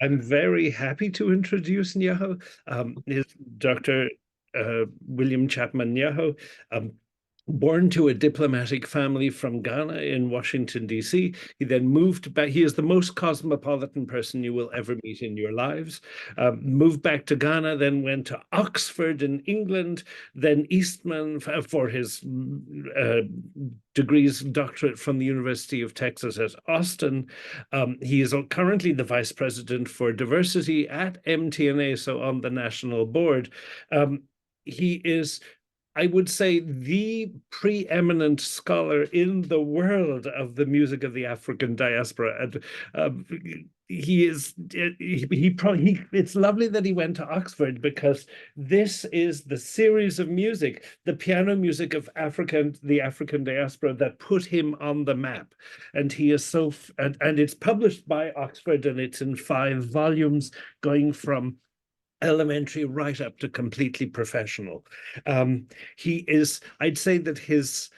I'm very happy to introduce Nyaho. Is Dr. William Chapman Nyaho, um, born to a diplomatic family from Ghana in Washington, D.C. He then moved back. He is the most cosmopolitan person you will ever meet in your lives. Moved back to Ghana, then went to Oxford in England, then Eastman for his degrees, doctorate from the University of Texas at Austin. He is currently the vice president for diversity at MTNA, so on the national board. He is, I would say, the preeminent scholar in the world of the music of the African diaspora. And he is, it's lovely that he went to Oxford because this is the series of music, the piano music of the African diaspora that put him on the map. And he is and it's published by Oxford and it's in 5 volumes going from elementary right up to completely professional. He is, I'd say that his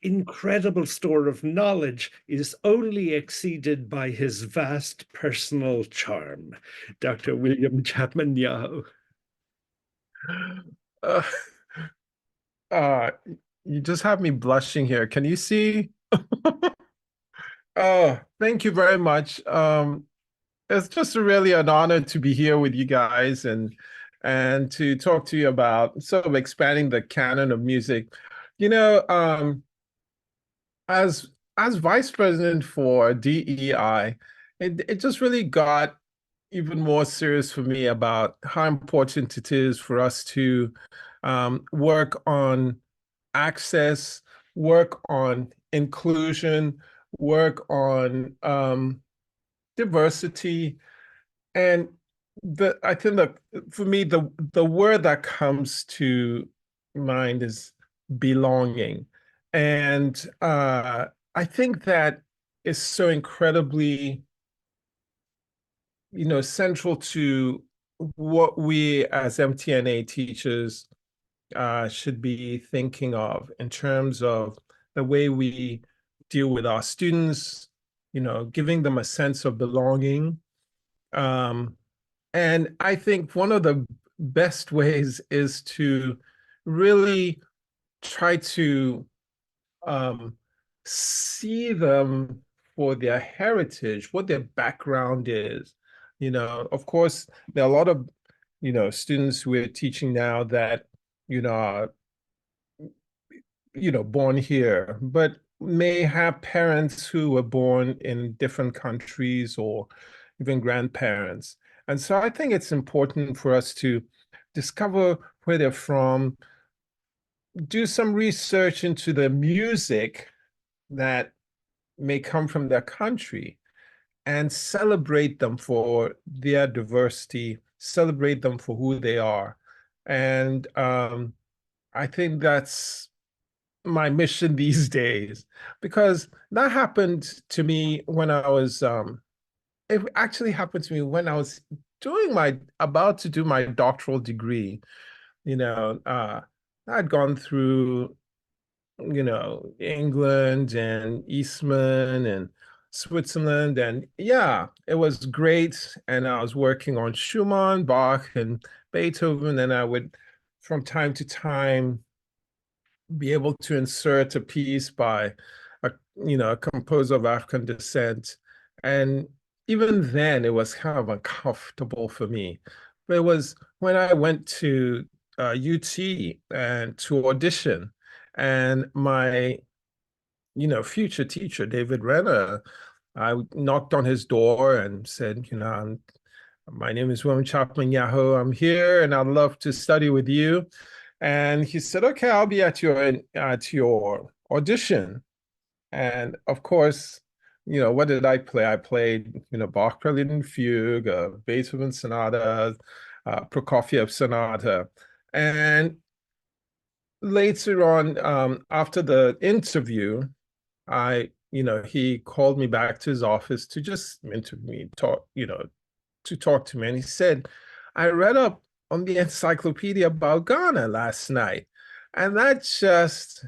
incredible store of knowledge is only exceeded by his vast personal charm. Dr. William Chapman Nyaho. Uh, uh, you just have me blushing here. Can you see? Oh, thank you very much. It's just really an honor to be here with you guys and to talk to you about sort of expanding the canon of music. You know, as as vice president for DEI, it just really got even more serious for me about how important it is for us to work on access, work on inclusion, work on diversity. And I think that for me, the word that comes to mind is belonging. And I think that is so incredibly, central to what we as MTNA teachers should be thinking of in terms of the way we deal with our students, giving them a sense of belonging. Um, and I think one of the best ways is to really try to um, see them for their heritage, what their background is. Of course, there are a lot of, students we're teaching now that, are, born here, but may have parents who were born in different countries or even grandparents. And so I think it's important for us to discover where they're from, do some research into the music that may come from their country, and celebrate them for their diversity, celebrate them for who they are. And I think that's my mission these days, because that happened to me when I was it actually happened to me when I was about to do my doctoral degree. You know, I'd gone through, England and Eastman and Switzerland, and yeah, it was great. And I was working on Schumann, Bach, and Beethoven, and I would from time to time be able to insert a piece by a composer of African descent. And even then it was kind of uncomfortable for me. But it was when I went to UT and to audition, and my future teacher, David Renner, I knocked on his door and said, my name is William Chapman Nyaho. I'm here and I'd love to study with you. And he said, okay, I'll be at your audition. And of course, what did I play? I played, Bach Prelude and Fugue, Beethoven Sonata, Prokofiev Sonata. And later on, after the interview, he called me back to his office to just interview me, to talk to me. And he said, I read up on the encyclopedia about Ghana last night. And that just,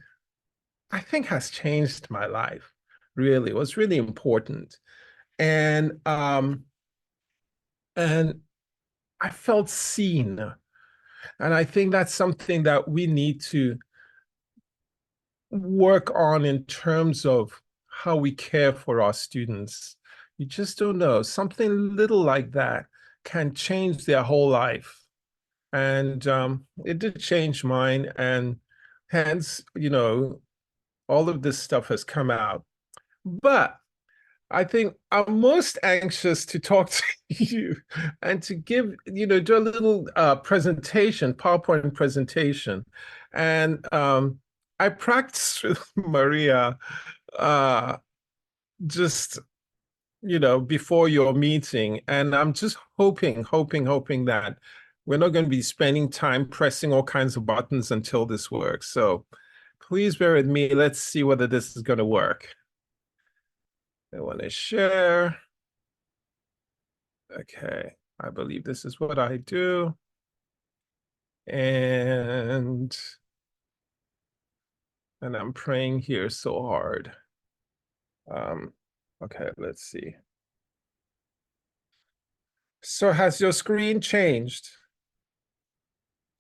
I think, has changed my life. Really, it was really important. And and I felt seen. And I think that's something that we need to work on in terms of how we care for our students. You just don't know. Something little like that can change their whole life. And it did change mine. And hence, all of this stuff has come out. But I think I'm most anxious to talk to you and to give, do a little presentation, PowerPoint presentation. And I practiced with Maria uh, just, before your meeting. And I'm just hoping that we're not going to be spending time pressing all kinds of buttons until this works. So please bear with me. Let's see whether this is going to work. I want to share. Okay, I believe this is what I do. And I'm praying here so hard. Okay, let's see. So has your screen changed?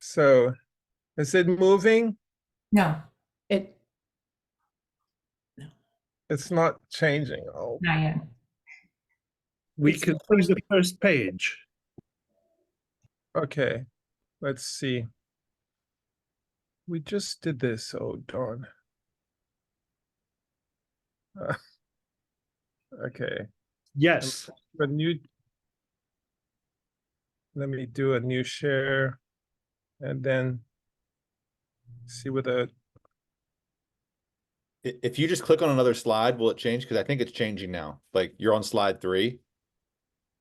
So is it moving? No, it, It's not changing. Oh, not yet. We It's can the see first- the first page. okay. Let's see. We just did this. Oh, darn. Okay. Yes. A new. Let me do a new share and then see whether. If you just click on another slide, will it change? Because I think it's changing now. Like you're on slide 3.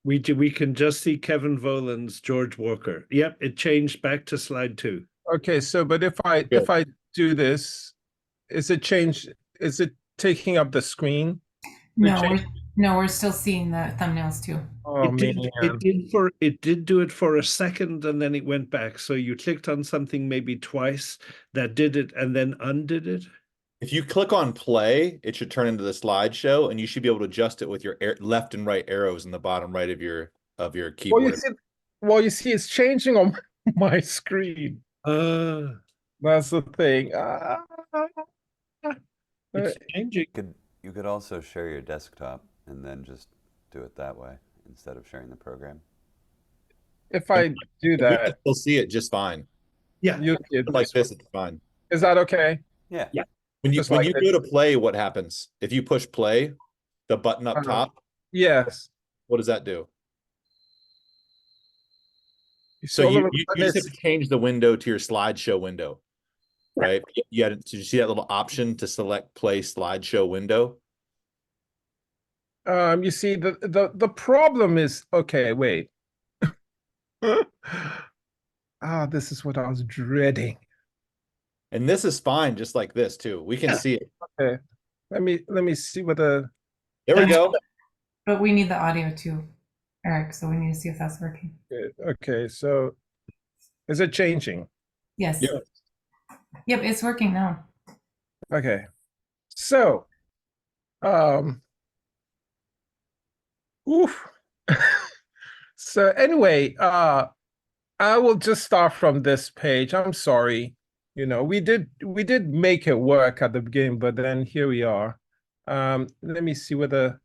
We can just see Kevin Volan's George Walker. Yep, it changed back to slide 2. Okay, so but if Good. I do this, is it taking up the screen? No, we're still seeing the thumbnails too. Oh It man. did do it for a second and then it went back. So you clicked on something maybe twice that did it and then undid it. If you click on play, it should turn into the slideshow, and you should be able to adjust it with your left and right arrows in the bottom right of your keyboard. Well, you see, it's changing on my screen. That's the thing. It's changing. You could also share your desktop and then just do it that way instead of sharing the program. If I do We that, can still see it just fine. Yeah. Like this, it's fine. Is that okay? Yeah. Yeah. When you Just like go to play, what happens? If you push play, the button up top, Yes. what does that do? So So you just have to change the window to your slideshow window, right? Did you see that little option to select play slideshow window? you see, the problem is, okay, wait. This is what I was dreading. And this is fine, just like this too. We can see it. Okay. Let me see whether. There we go. But we need the audio too, Eric, so we need to see if that's working. Okay, so is it changing? Yes. Yeah. Yep, it's working now. Okay. So, oof. So anyway, I will just start from this page. I'm sorry. We did make it work at the beginning, but then here we are. Let me see whether,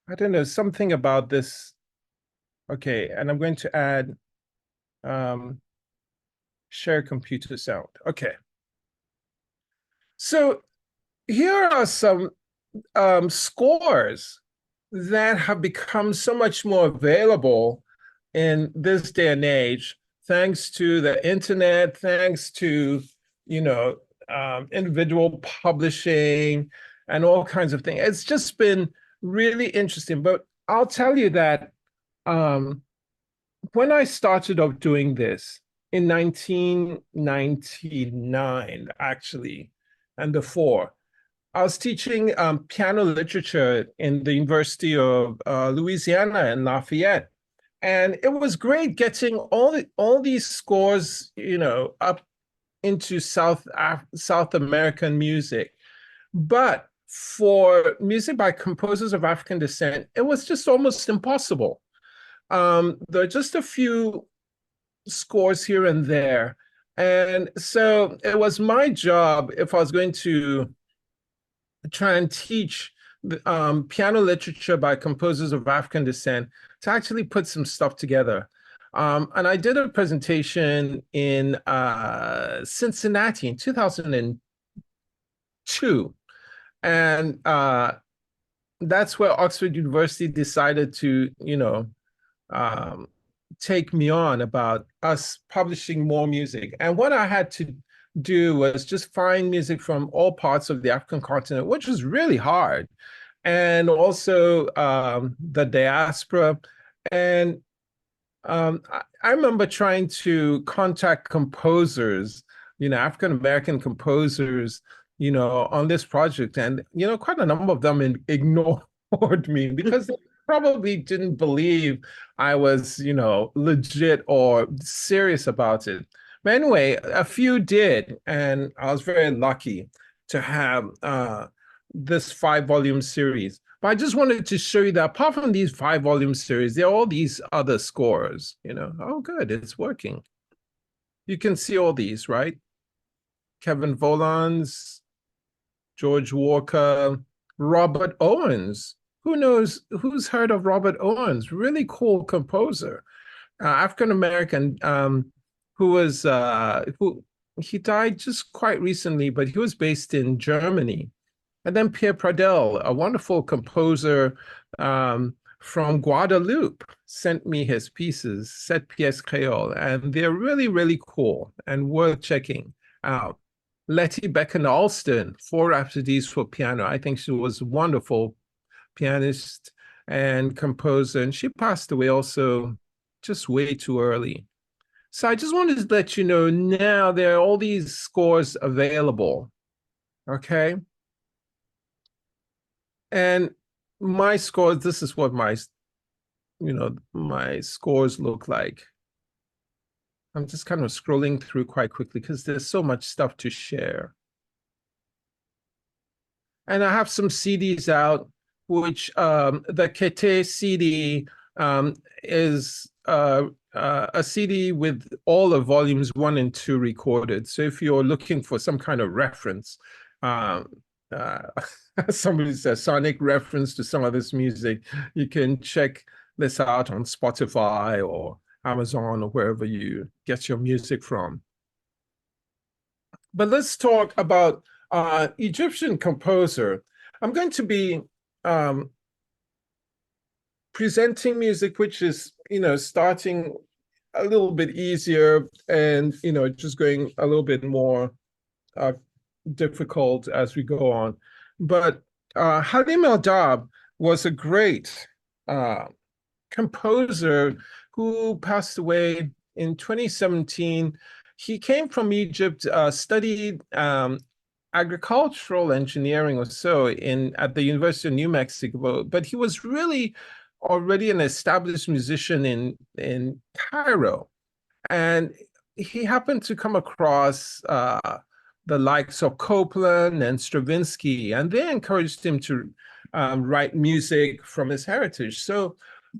I don't know, something about this. Okay, and I'm going to add share computer sound. Okay. So here are some scores that have become so much more available in this day and age, thanks to the internet, thanks to, individual publishing and all kinds of things. It's just been really interesting. But I'll tell you that when I started off doing this in 1999, actually, and before, I was teaching piano literature in the University of Louisiana in Lafayette. And it was great getting all these scores, up into South American music. But for music by composers of African descent, it was just almost impossible. there are just a few scores here and there. And so it was my job, if I was going to try and teach piano literature by composers of African descent, to actually put some stuff together. And I did a presentation in Cincinnati in 2002. And that's where Oxford University decided to, take me on about us publishing more music. And what I had to do was just find music from all parts of the African continent, which was really hard. And also the diaspora. And I remember trying to contact composers, African American composers, on this project. And, quite a number of them ignored me because they probably didn't believe I was, legit or serious about it. But anyway, a few did. And I was very lucky to have this 5-volume series. But I just wanted to show you that apart from these 5-volume series, there are all these other scores, Oh, good, it's working. You can see all these, right? Kevin Volans, George Walker, Robert Owens. Who knows? Who's heard of Robert Owens? Really cool composer, African-American, who he died just quite recently, but he was based in Germany. And then Pierre Pradel, a wonderful composer from Guadeloupe, sent me his pieces, Sept pièces créoles, and they're really, really cool and worth checking out. Letty Becken-Alston, 4 Rhapsodies for Piano. I think she was a wonderful pianist and composer, and she passed away also just way too early. So I just wanted to let you know now there are all these scores available, okay? And my scores, this is what my scores look like. I'm just kind of scrolling through quite quickly because there's so much stuff to share. And I have some CDs out, which the Kete CD is a CD with all the volumes 1 and 2 recorded. So if you're looking for some kind of reference, somebody says sonic reference to some of this music, you can check this out on Spotify or Amazon or wherever you get your music from. But let's talk about Egyptian composer. I'm going to be presenting music which is, starting a little bit easier and, just going a little bit more difficult as we go on. But Halim El-Dab was a great composer who passed away in 2017. He came from Egypt, studied agricultural engineering or so at the University of New Mexico, but he was really already an established musician in Cairo. And he happened to come across the likes of Copland and Stravinsky, and they encouraged him to write music from his heritage. So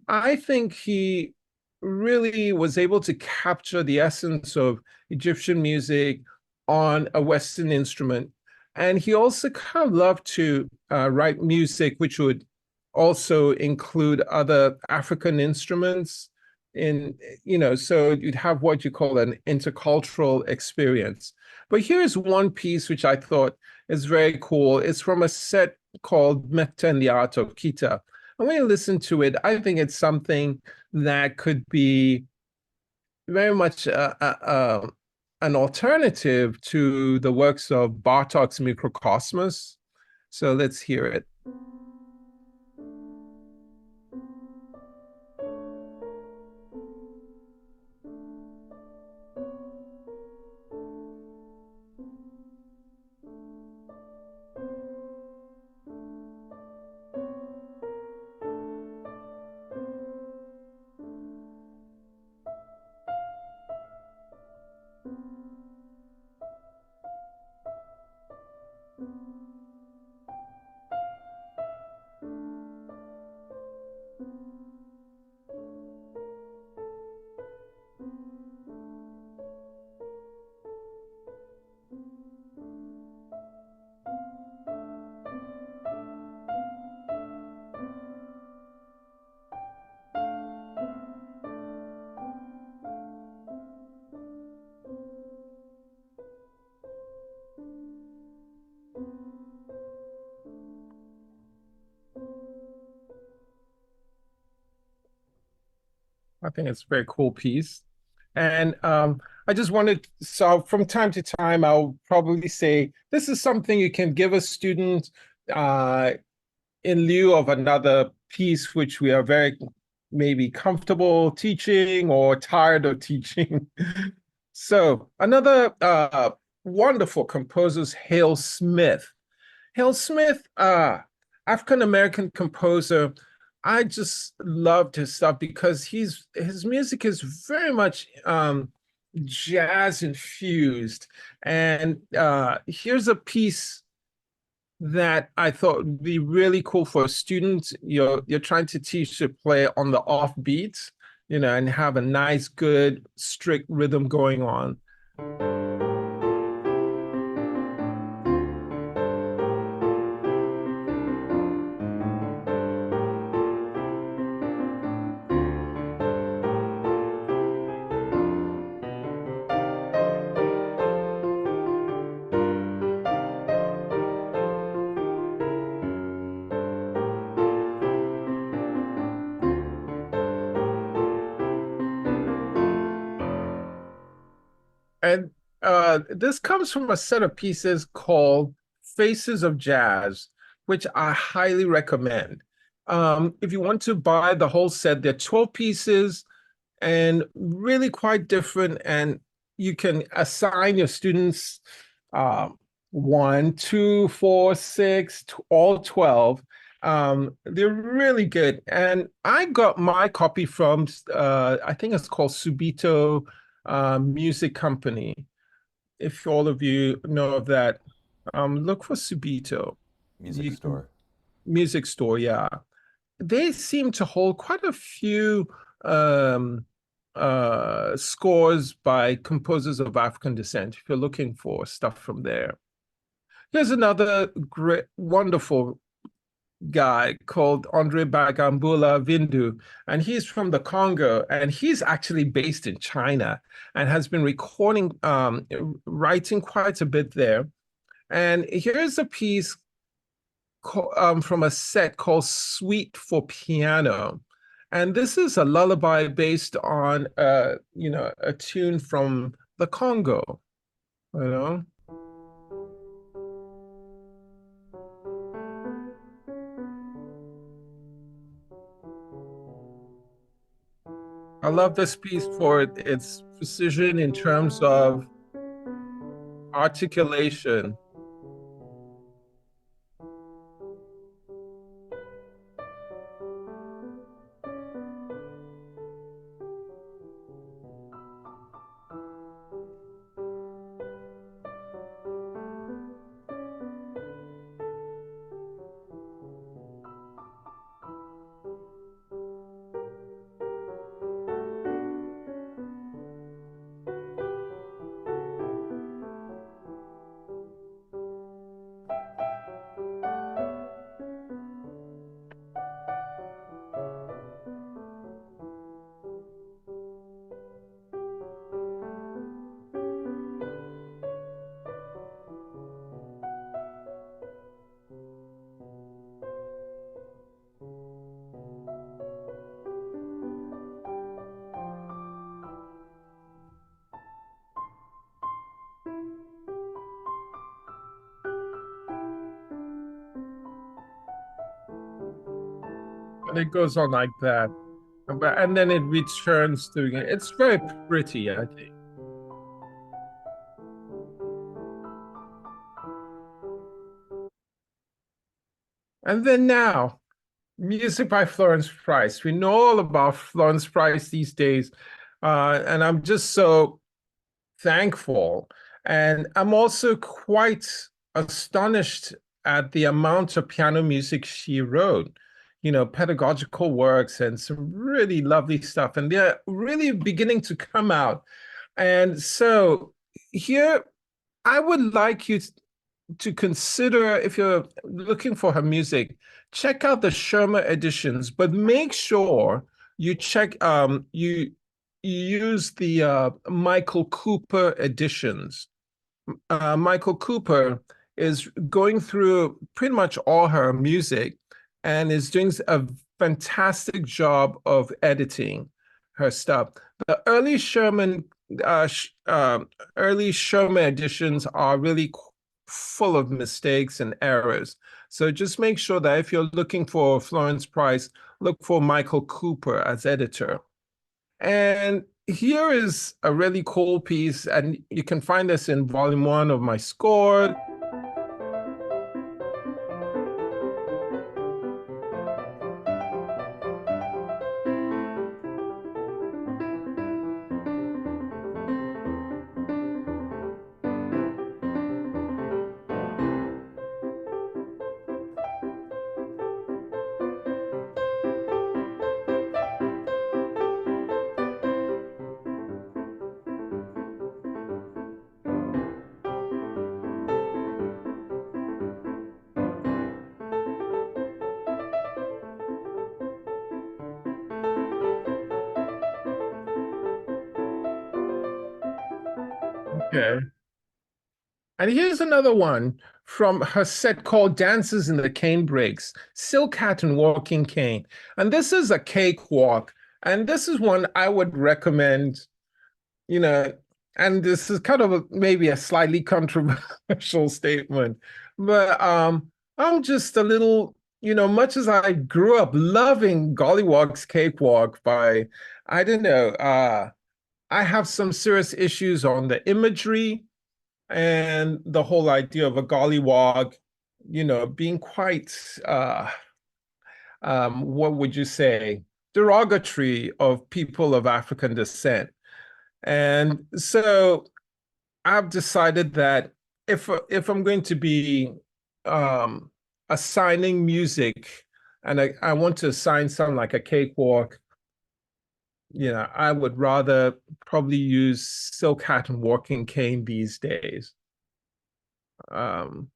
I think he really was able to capture the essence of Egyptian music on a Western instrument. And he also kind of loved to write music which would also include other African instruments so you'd have what you call an intercultural experience. But here's one piece which I thought is very cool. It's from a set called Mekta and the Art of Kita. And when you listen to it, I think it's something that could be very much an alternative to the works of Bartok's Microcosmos. So let's hear it. I think it's a very cool piece. And I just wanted, so from time to time, I'll probably say, this is something you can give a student in lieu of another piece, which we are very maybe comfortable teaching or tired of teaching. So another wonderful composer is Hale Smith. Hale Smith, African-American composer. I just loved his stuff because his music is very much jazz infused. And here's a piece that I thought would be really cool for a student. You're trying to teach to play on the off beats, and have a nice, good, strict rhythm going on. And this comes from a set of pieces called Faces of Jazz, which I highly recommend. If you want to buy the whole set, they're 12 pieces and really quite different. And you can assign your students 1, 2, 4, 6, all 12. They're really good. And I got my copy from, I think it's called Subito Music Company. If all of you know of that, look for Subito. Music store. Music store, yeah. They seem to hold quite a few scores by composers of African descent, if you're looking for stuff from there. Here's another great, wonderful guy called Andre Bagambula Vindu, and he's from the Congo, and he's actually based in China and has been recording, writing quite a bit there. And here's a piece from a set called Suite for Piano. And this is a lullaby based on, a tune from the Congo, I love this piece for its precision in terms of articulation. And it goes on like that. And then it returns to it. It's very pretty, I think. And then now, music by Florence Price. We know all about Florence Price these days. And I'm just so thankful. And I'm also quite astonished at the amount of piano music she wrote, pedagogical works and some really lovely stuff. And they're really beginning to come out. And so here, I would like you to consider, if you're looking for her music, check out the Shermer editions, but make sure you check, you use the Michael Cooper editions. Michael Cooper is going through pretty much all her music and is doing a fantastic job of editing. her stuff. The uh, sh- uh, early Sherman editions are really full of mistakes and errors. So just make sure that if you're looking for Florence Price, look for Michael Cooper as editor. And here is a really cool piece, and you can find this in volume 1 of my score. Okay. And here's another one from her set called Dances in the Cane Breaks, Silk Hat and Walking Cane. And this is a cakewalk. And this is one I would recommend, you know, and this is kind of maybe a slightly controversial statement, but I'm just a little, much as I grew up loving Gollywog's Cakewalk by, I don't know, I have some serious issues on the imagery and the whole idea of a gollywog, being quite, what would you say, derogatory of people of African descent. And so I've decided that if I'm going to be assigning music, and I want to assign something like a cakewalk, I would rather probably use Silk Hat and Walking Cane these days. Um,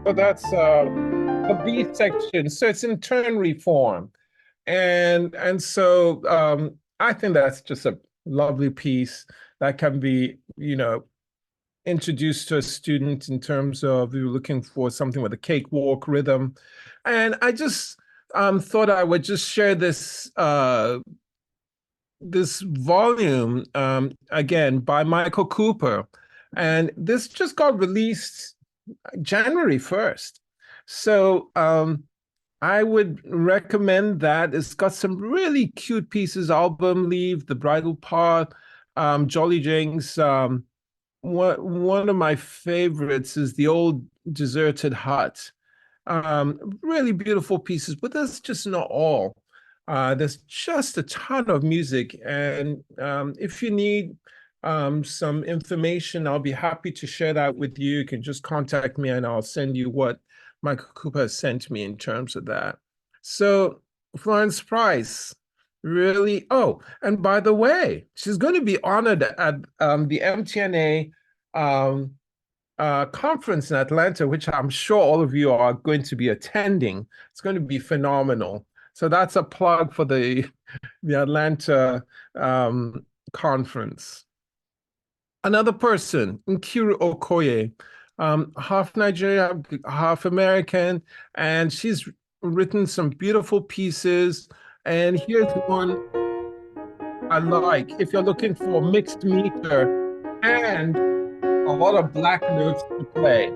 so that's the B section. So it's in ternary form. And so I think that's just a lovely piece that can be, introduced to a student in terms of you're looking for something with a cakewalk rhythm. And I just thought I would just share this volume again by Michael Cooper. And this just got released January 1st. So I would recommend that. It's got some really cute pieces, Album Leave, The Bridal Path, Jolly Jinks. One of my favorites is The Old Deserted Hut. Really beautiful pieces, but that's just not all. There's just a ton of music. And if you need some information, I'll be happy to share that with you. You can just contact me and I'll send you what Michael Cooper has sent me in terms of that. So Florence Price, really, oh, and by the way, she's going to be honored at the MTNA conference in Atlanta, which I'm sure all of you are going to be attending. It's going to be phenomenal. So that's a plug for the Atlanta conference. Another person, Nkiru Okoye, half Nigerian, half American, and she's written some beautiful pieces. And here's one I like. If you're looking for mixed meter and a lot of black notes to play.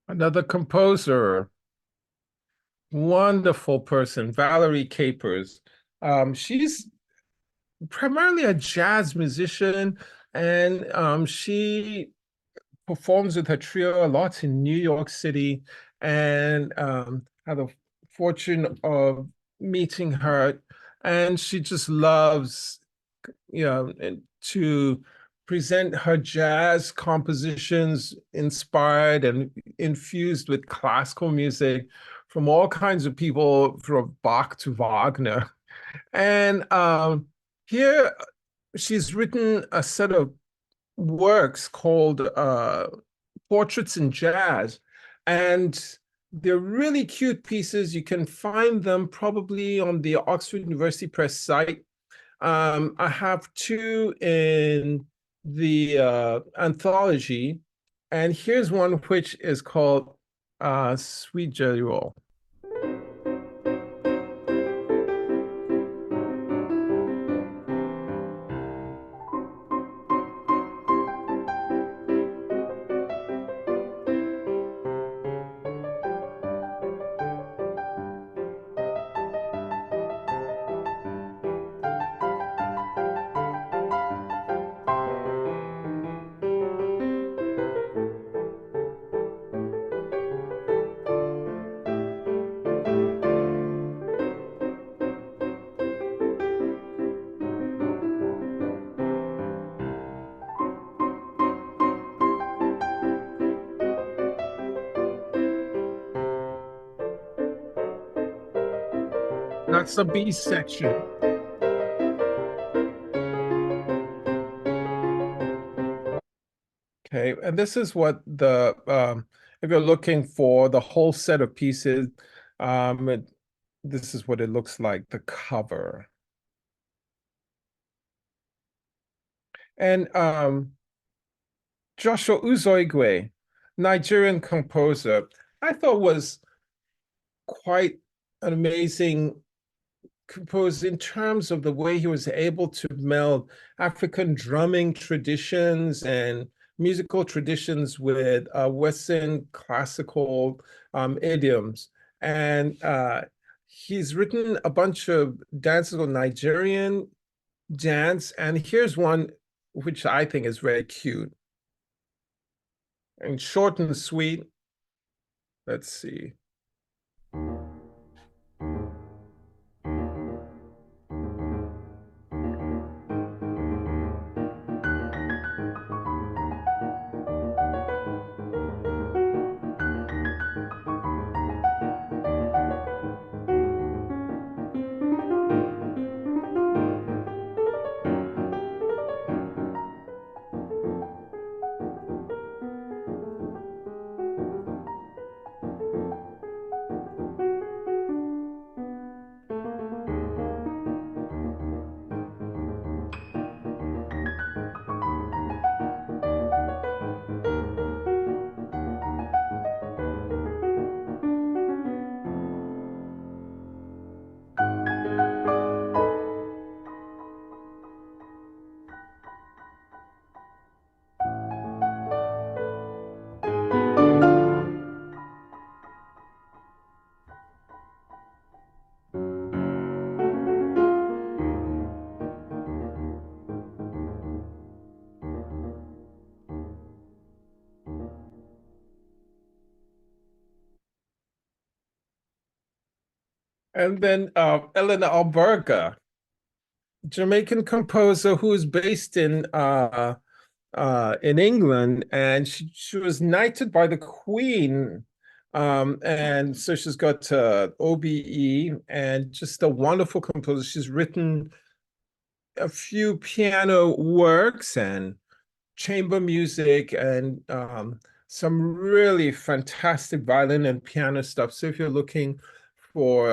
Another composer, wonderful person, Valerie Capers. She's primarily a jazz musician, and she performs with her trio a lot in New York City, and had the fortune of meeting her, and she just loves, to present her jazz compositions inspired and infused with classical music from all kinds of people, from Bach to Wagner. And here she's written a set of works called Portraits in Jazz. And they're really cute pieces. You can find them probably on the Oxford University Press site. I have two in the anthology, and here's one which is called Sweet Jelly Roll. That's the B section. Okay, and this is what the if you're looking for the whole set of pieces, this is what it looks like, the cover. And Joshua Uzoigwe, Nigerian composer, I thought was quite an amazing composer in terms of the way he was able to meld African drumming traditions and musical traditions with Western classical idioms. And he's written a bunch of dances on Nigerian dance. And here's one which I think is very cute and short and sweet. Let's see. And then Eleanor Alberga, Jamaican composer who is based in England, and she was knighted by the Queen. And so she's got OBE, and just a wonderful composer. She's written a few piano works and chamber music, and some really fantastic violin and piano stuff. So if you're looking for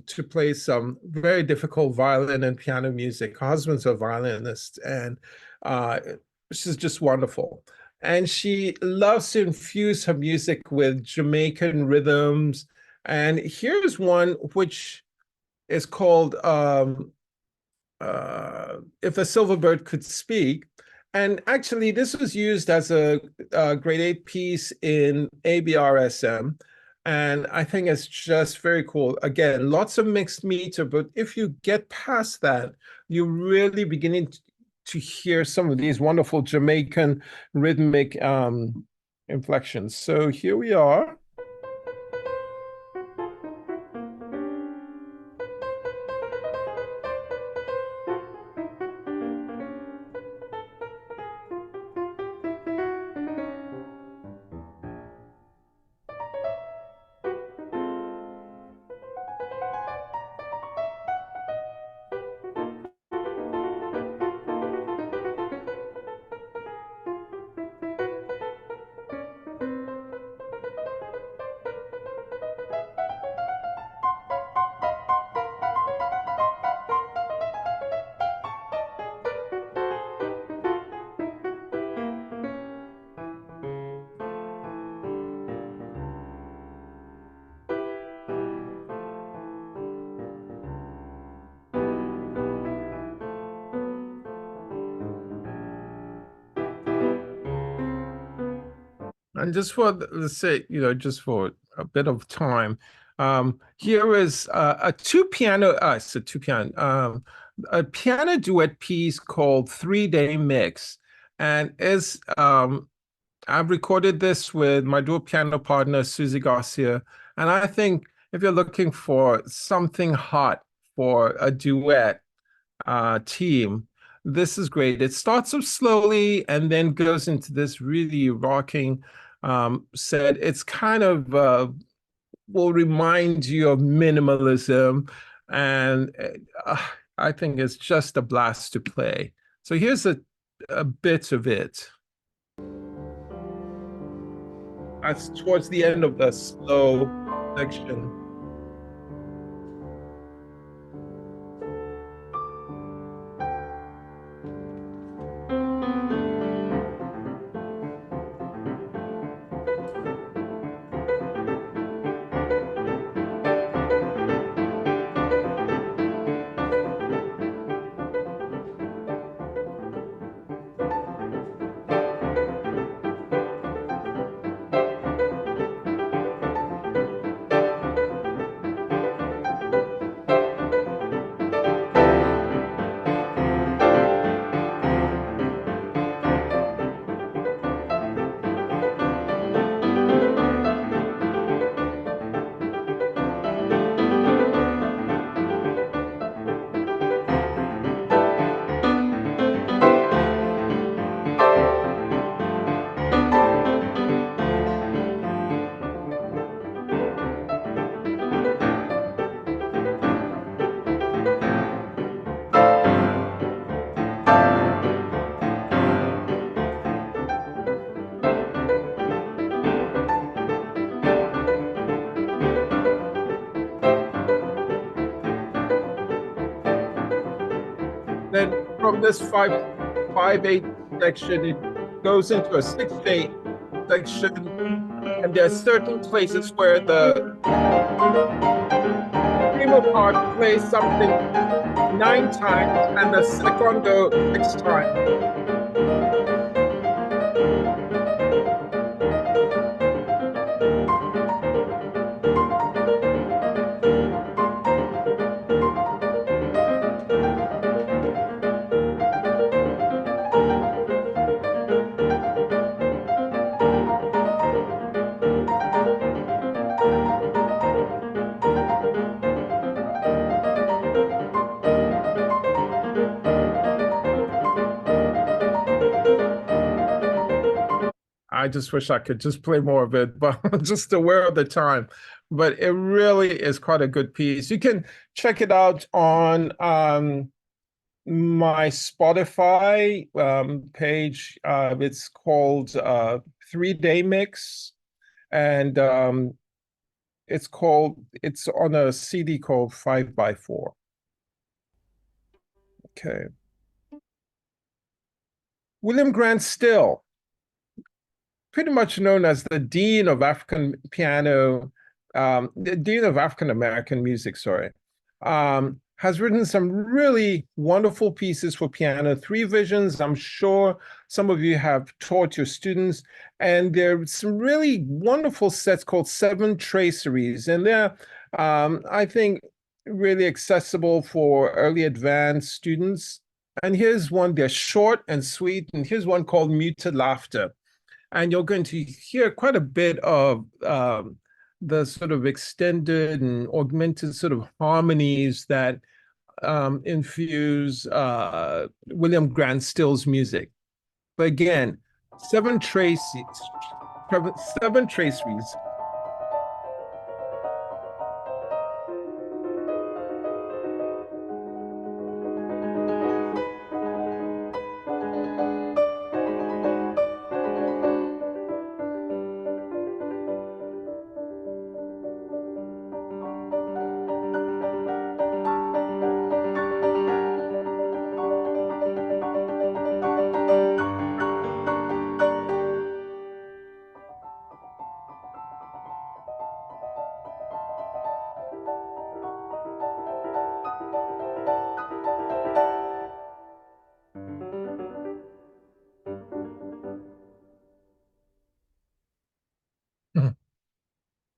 to play some very difficult violin and piano music, her husband's a violinist, and she's just wonderful. And she loves to infuse her music with Jamaican rhythms. And here's one which is called If a Silver Bird Could Speak. And actually, this was used as a grade 8 piece in ABRSM. And I think it's just very cool. Again, lots of mixed meter, but if you get past that, you're really beginning to hear some of these wonderful Jamaican rhythmic inflections. So here we are. And just for, let's say, just for a bit of time, here is a a piano duet piece called 3-Day Mix. And I've recorded this with my dual piano partner, Susie Garcia. And I think if you're looking for something hot for a duet team, this is great. It starts off slowly and then goes into this really rocking set. It's kind of will remind you of minimalism, and I think it's just a blast to play. So here's a bit of it. That's towards the end of the slow section. Then from this 5/8 section, it goes into a 6/8 section, and there are certain places where the primo part plays something 9 times and the secondo 6 times. I just wish I could just play more of it, but I'm just aware of the time. But it really is quite a good piece. You can check it out on my Spotify page. It's called 3-Day Mix, and it's on a CD called 5x4. Okay. William Grant Still, pretty much known as the Dean of African Piano, the Dean of African American music, sorry, has written some really wonderful pieces for piano, 3 visions. I'm sure some of you have taught your students, and there are some really wonderful sets called 7 Traceries, and they're, I think, really accessible for early advanced students. And here's one, they're short and sweet, and here's one called Muted Laughter. And you're going to hear quite a bit of the sort of extended and augmented sort of harmonies that infuse William Grant Still's music. But again, 7 Traceries.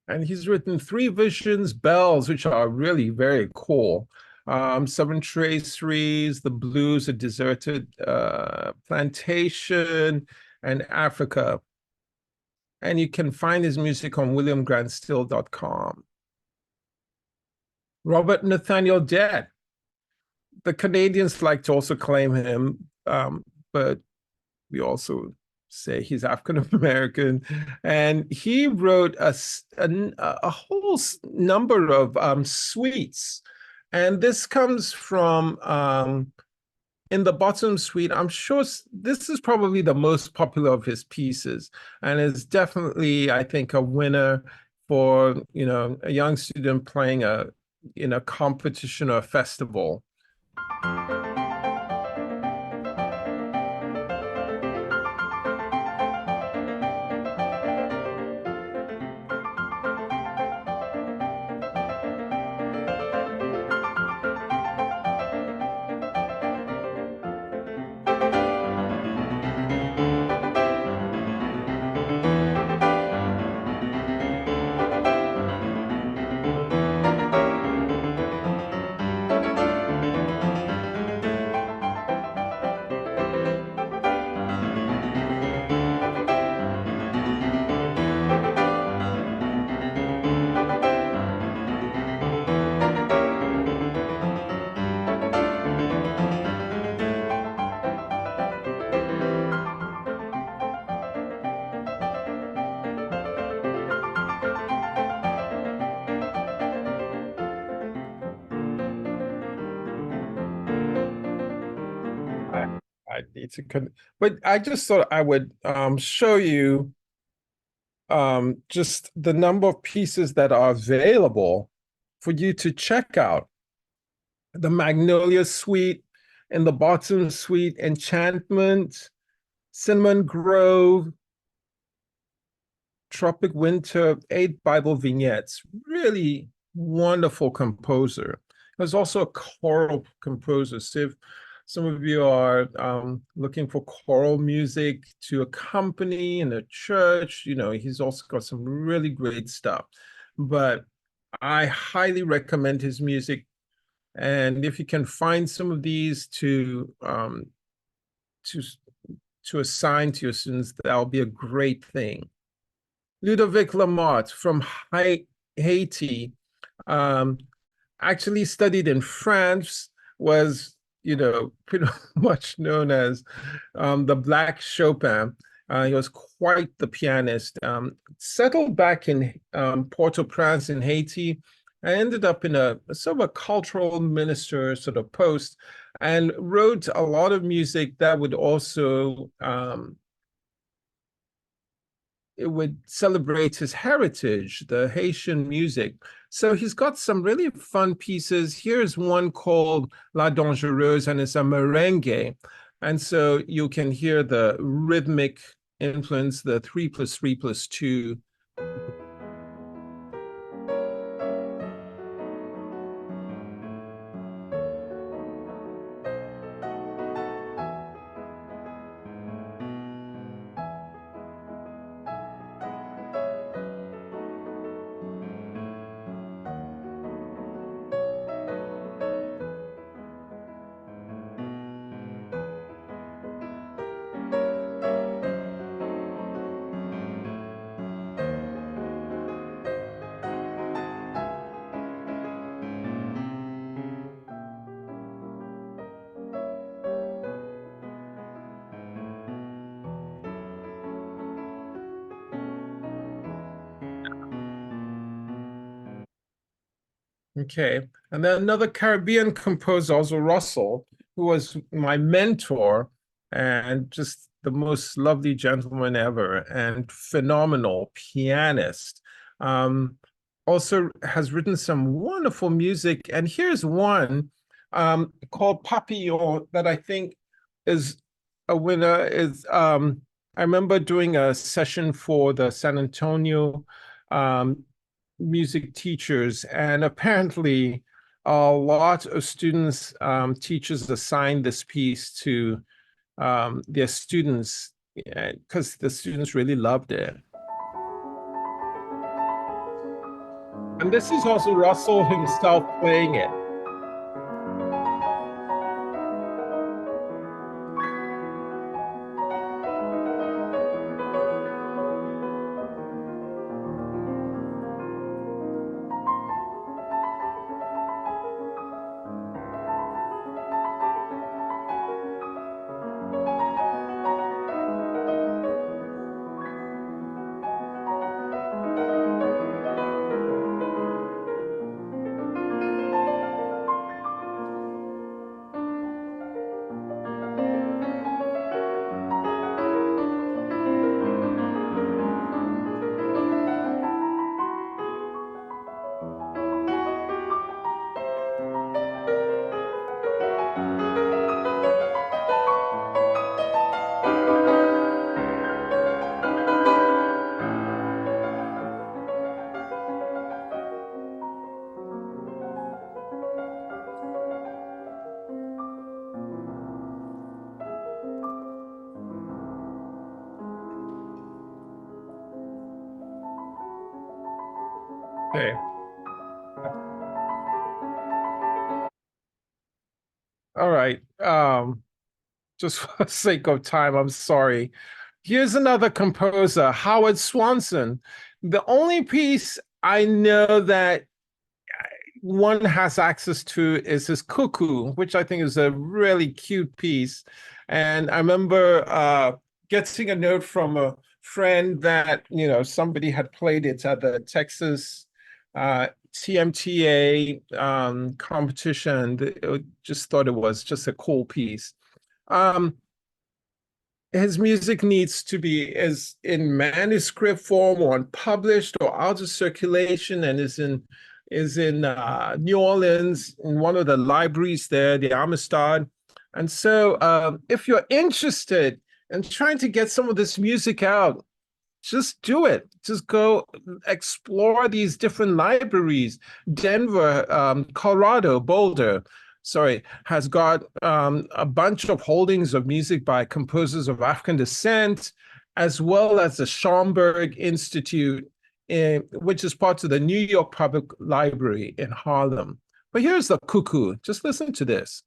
And he's written 3 Visions, Bells, which are really very cool. 7 Traceries, The Blues, A Deserted Plantation, and Africa. And you can find his music on williamgrantstill.com. Robert Nathaniel Dett. The Canadians like to also claim him, but we also say he's African American, and he wrote a whole number of suites, and this comes from in the bottom suite. I'm sure this is probably the most popular of his pieces, and is definitely, I think, a winner for a young student playing in a competition or a festival. I need to, but I just thought I would show you just the number of pieces that are available for you to check out. The Magnolia Suite, in the bottom suite, Enchantment, Cinnamon Grove, Tropic Winter, 8 Bible vignettes. Really wonderful composer. He was also a choral composer. So if some of you are looking for choral music to accompany in a church, he's also got some really great stuff. But I highly recommend his music. And if you can find some of these to assign to your students, that'll be a great thing. Ludovic Lamotte from Haiti, actually studied in France, was pretty much known as the Black Chopin. He was quite the pianist. Settled back in Port-au-Prince in Haiti. I ended up in a sort of a cultural minister sort of post, and wrote a lot of music that would also it would celebrate his heritage, the Haitian music. So he's got some really fun pieces. Here's one called La Dangereuse, and it's a merengue. And so you can hear the rhythmic influence, the 3+3+2. Okay. And then another Caribbean composer, also Russell, who was my mentor and just the most lovely gentleman ever and phenomenal pianist. Also has written some wonderful music. And here's one called Papillon that I think is a winner. I remember doing a session for the San Antonio music teachers, and apparently a lot of students, teachers assigned this piece to their students because the students really loved it. And this is also Russell himself playing it. Okay. All right. Just for the sake of time, I'm sorry. Here's another composer, Howard Swanson. The only piece I know that one has access to is his Cuckoo, which I think is a really cute piece. And I remember getting a note from a friend that, somebody had played it at the Texas TMTA competition. Just thought it was just a cool piece. His music needs to be is in manuscript form or unpublished or out of circulation, and is in New Orleans in one of the libraries there, the Amistad. And so if you're interested in trying to get some of this music out, just do it. Just go explore these different libraries. Denver, Colorado, Boulder, has got a bunch of holdings of music by composers of African descent, as well as the Schomburg Institute, which is part of the New York Public Library in Harlem. But here's the Cuckoo. Just listen to this.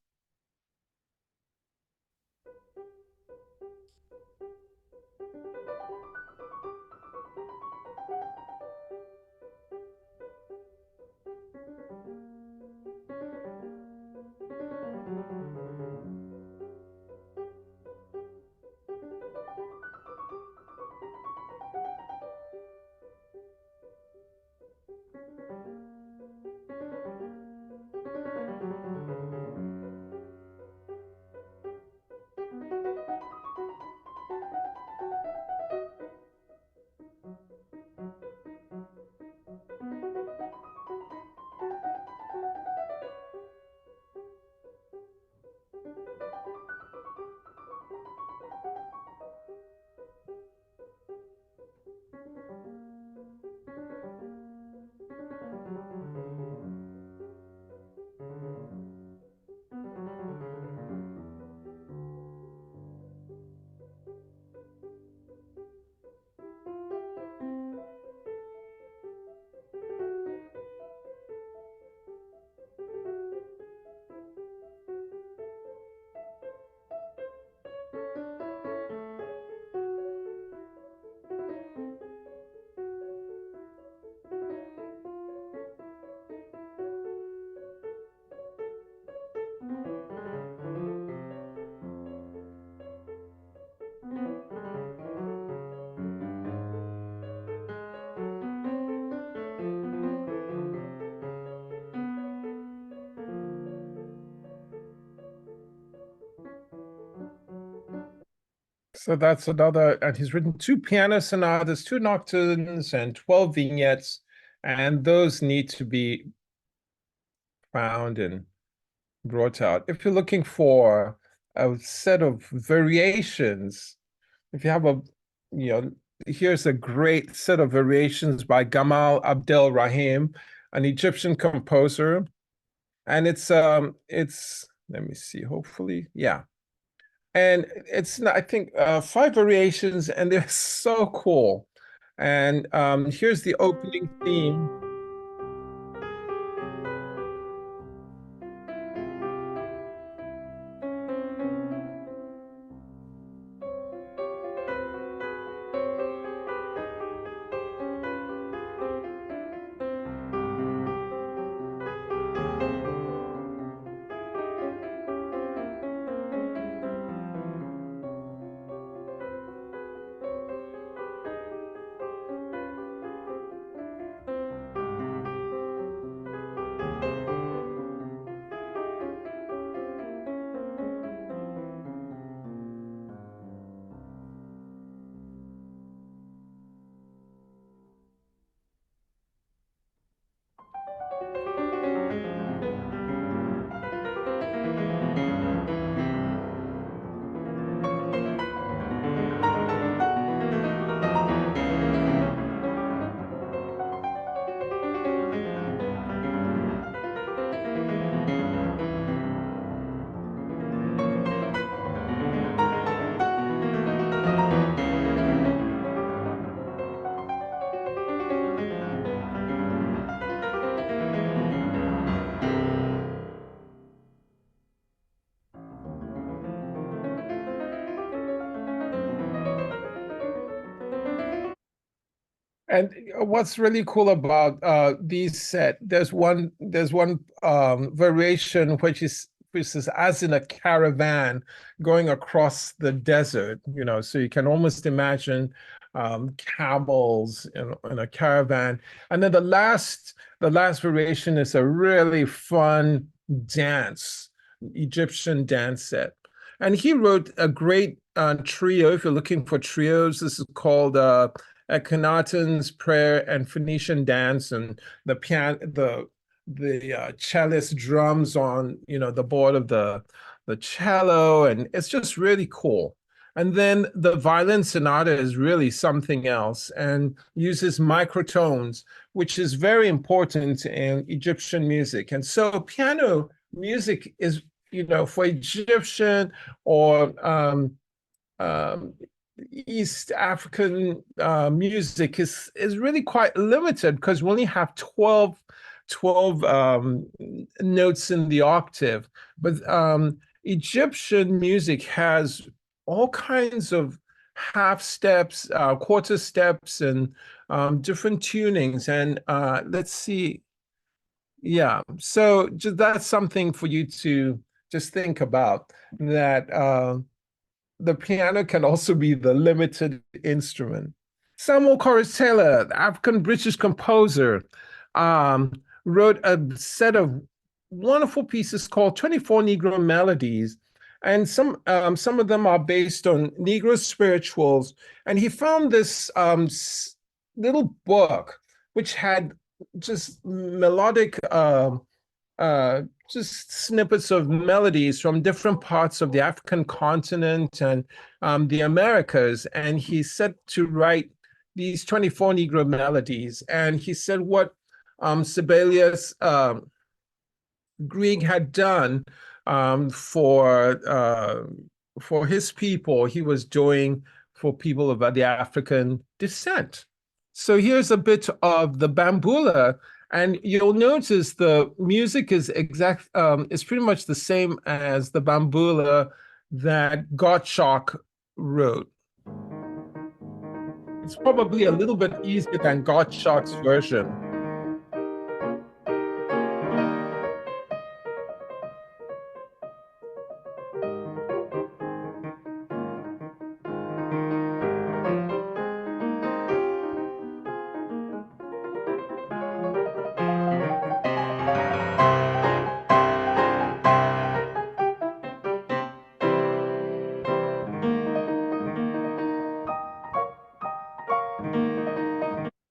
So that's another, and he's written 2 piano sonatas, 2 nocturnes, and 12 vignettes, and those need to be found and brought out. If you're looking for a set of variations, if you have you know, here's a great set of variations by Gamal Abdel Rahim, an Egyptian composer, and it's let me see, hopefully, yeah. And it's I think 5 variations, and they're so cool. And here's the opening theme. And what's really cool about these set, there's one variation which is as in a caravan going across the desert, so you can almost imagine camels in a caravan. And then the last variation is a really fun dance, Egyptian dance set. And he wrote a great trio. If you're looking for trios, this is called Akhenaten's Prayer and Phoenician Dance, and the piano, the cellist drums on the board of the cello, and it's just really cool. And then the violin sonata is really something else and uses microtones, which is very important in Egyptian music. And so piano music is, for Egyptian or East African music is really quite limited because we only have 12 notes in the octave. But Egyptian music has all kinds of half steps, quarter steps, and different tunings. And let's see. Yeah, so that's something for you to just think about, that the piano can also be the limited instrument. Samuel Corris Taylor, the African-British composer, wrote a set of wonderful pieces called 24 Negro Melodies. And some of them are based on Negro spirituals. And he found this little book which had just melodic just snippets of melodies from different parts of the African continent and the Americas. And he set to write these 24 Negro melodies. And he said what Sibelius Grieg had done for his people, he was doing for people of the African descent. So here's a bit of the Bambula, and you'll notice the music is pretty much the same as the Bambula that Gottschalk wrote. It's probably a little bit easier than Gottschalk's version.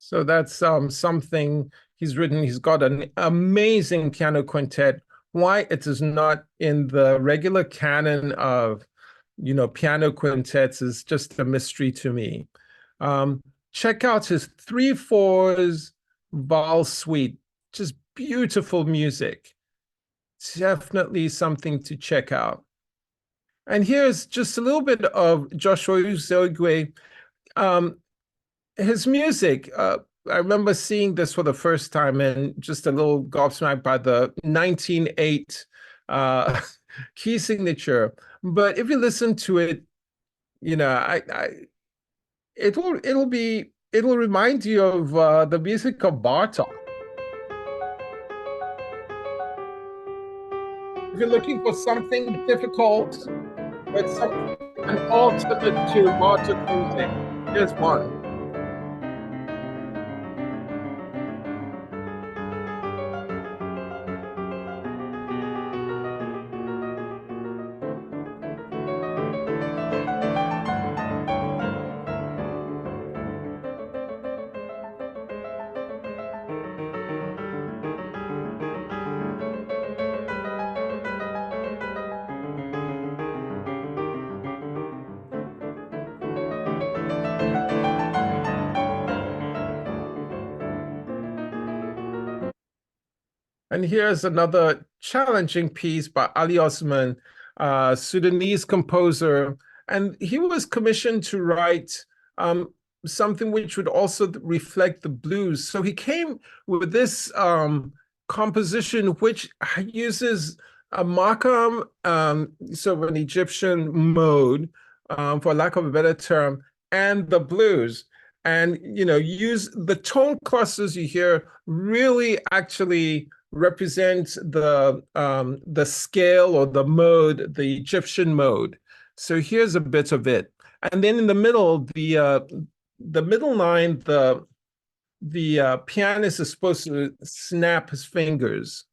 So that's something he's written. He's got an amazing piano quintet. Why it is not in the regular canon of, piano quintets is just a mystery to me. Check out his 3/4 Valse suite. Just beautiful music. Definitely something to check out. And here's just a little bit of Joshua Uzogwe. His music, I remember seeing this for the first time and just a little gobsmacked by the 19/8 key signature. But if you listen to it, it'll remind you of the music of Bartok. If you're looking for something difficult, but an alternate to Bartok music, here's one. And here's another challenging piece by Ali Osman, Sudanese composer. And he was commissioned to write something which would also reflect the blues. So he came with this composition which uses a makam, so an Egyptian mode, for lack of a better term, and the blues. And, use the tone clusters you hear really actually represent the scale or the mode, the Egyptian mode. So here's a bit of it. And then in the middle, the middle line, the pianist is supposed to snap his fingers.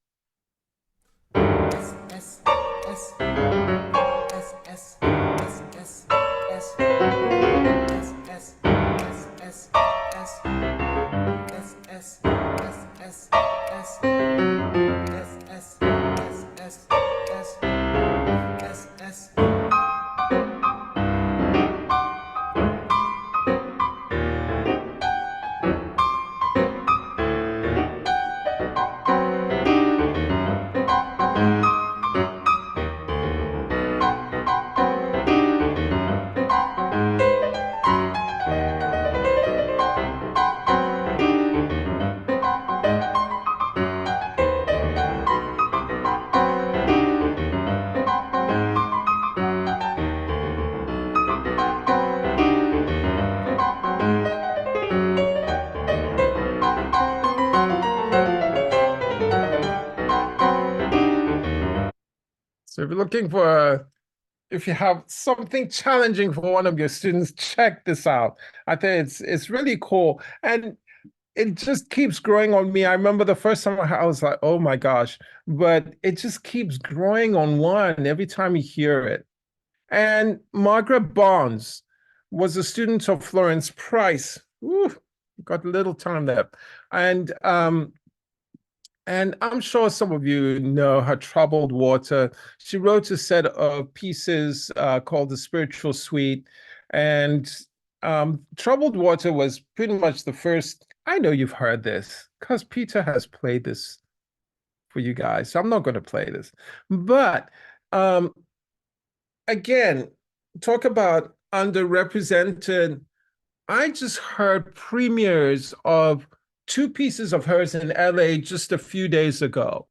So if you're looking if you have something challenging for one of your students, check this out. I think it's really cool. And it just keeps growing on me. I remember the first time I was like, oh my gosh, but it just keeps growing on one every time you hear it. And Margaret Barnes was a student of Florence Price. Ooh, got a little time left. And I'm sure some of you know her Troubled Water. She wrote a set of pieces called The Spiritual Suite. And Troubled Water was pretty much the first. I know you've heard this because Peter has played this for you guys. So I'm not going to play this. But again, talk about underrepresented. I just heard premieres of 2 pieces of hers in LA just a few days ago.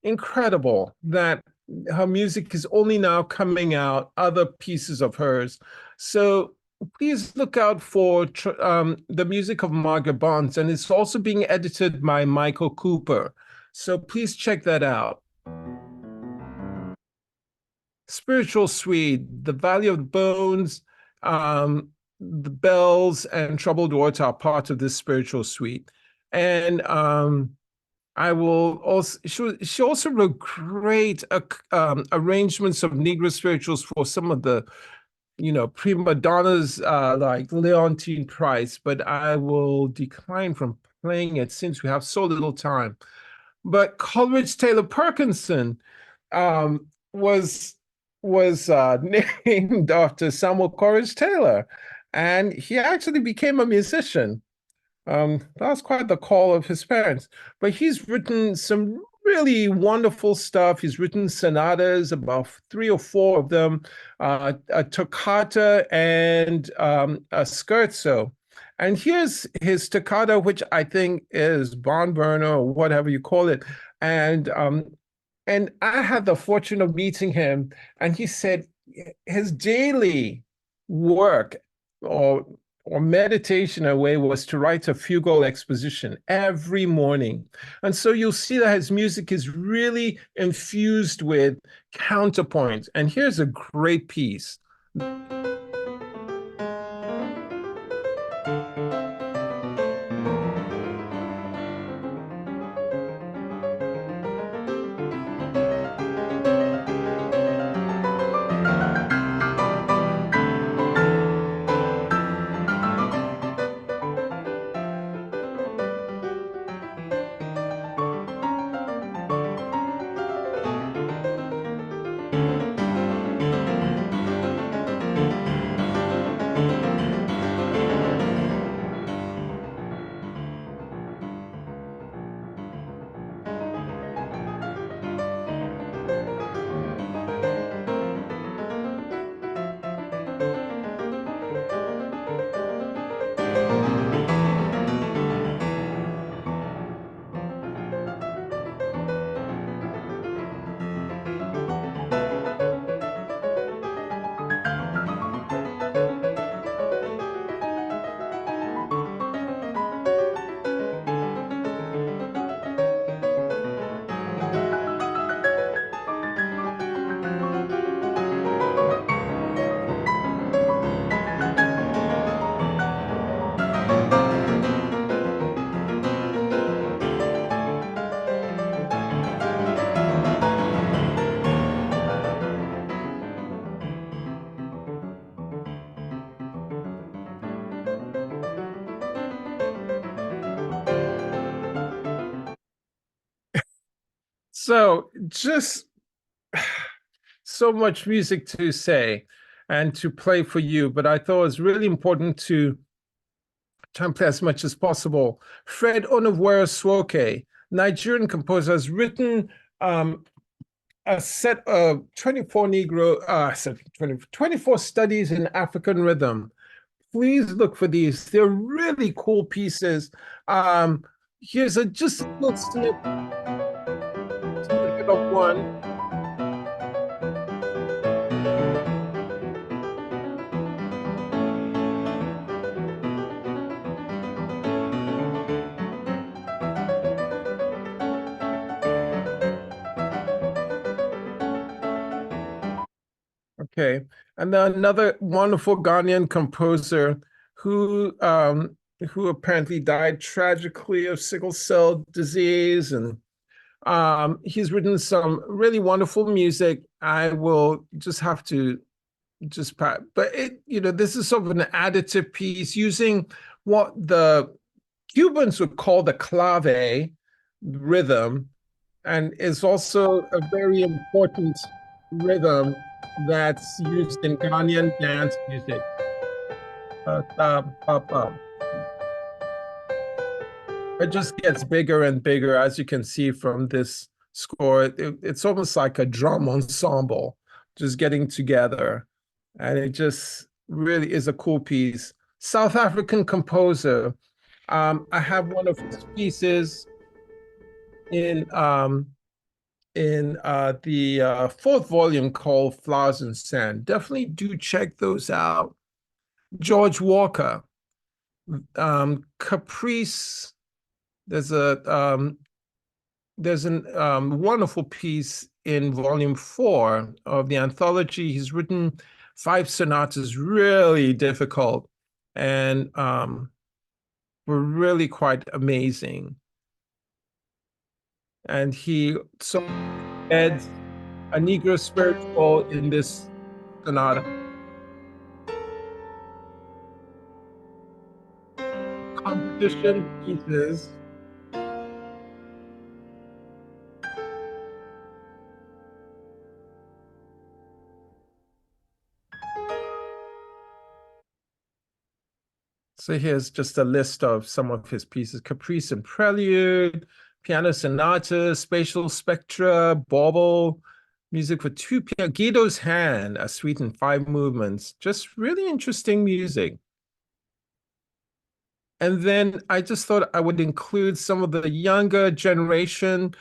Incredible that her music is only now coming out, other pieces of hers. So please look out for the music of Margaret Barnes, and it's also being edited by Michael Cooper. So please check that out. Spiritual Suite, The Valley of the Bones, the Bells, and Troubled Water are part of this Spiritual Suite. And I will also, she also wrote great arrangements of Negro spirituals for some of the prima donnas like Leontine Price, but I will decline from playing it since we have so little time. But Coleridge Taylor Perkinson was named after Samuel Coleridge Taylor, and he actually became a musician. That was quite the call of his parents. But he's written some really wonderful stuff. He's written sonatas, about 3 or 4 of them, a toccata and a scherzo. And here's his toccata, which I think is barn burner or whatever you call it. And I had the fortune of meeting him, and he said his daily work or meditation in a way was to write a fugal exposition every morning. And so you'll see that his music is really infused with counterpoint. And here's a great piece. So just so much music to say and to play for you, but I thought it was really important to try and play as much as possible. Fred Onowere-Swoke, Nigerian composer, has written a set of 24 studies in African rhythm. Please look for these. They're really cool pieces. Here's just a little snippet of one. Okay, and then another wonderful Ghanaian composer who apparently died tragically of sickle cell disease, and he's written some really wonderful music. I will just have to but this is sort of an additive piece using what the Cubans would call the clave rhythm, and it's also a very important rhythm that's used in Ghanaian dance music. It just gets bigger and bigger, as you can see from this score. It's almost like a drum ensemble just getting together. And it just really is a cool piece. South African composer. I have one of his pieces in the 4th volume called Flowers and Sand. Definitely do check those out. George Walker, Caprice. There's a wonderful piece in volume 4 of the anthology. He's written 5 sonatas, really difficult, and were really quite amazing. And he adds a Negro spiritual in this sonata. musician pieces. So here's just a list of some of his pieces: Caprice and Prelude, Piano Sonata, Spatial Spectra, Bauble, music for two piano, Guido's Hand, a suite in 5 movements. Just really interesting music. And then I just thought I would include some of the younger generation.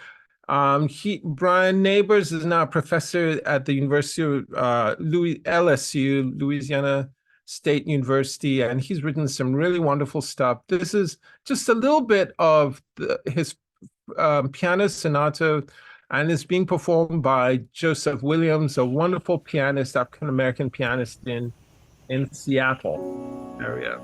Brian Neighbors is now a professor at the University of LSU, Louisiana State University, and he's written some really wonderful stuff. This is just a little bit of his piano sonata, and it's being performed by Joseph Williams, a wonderful pianist, African-American pianist in Seattle area.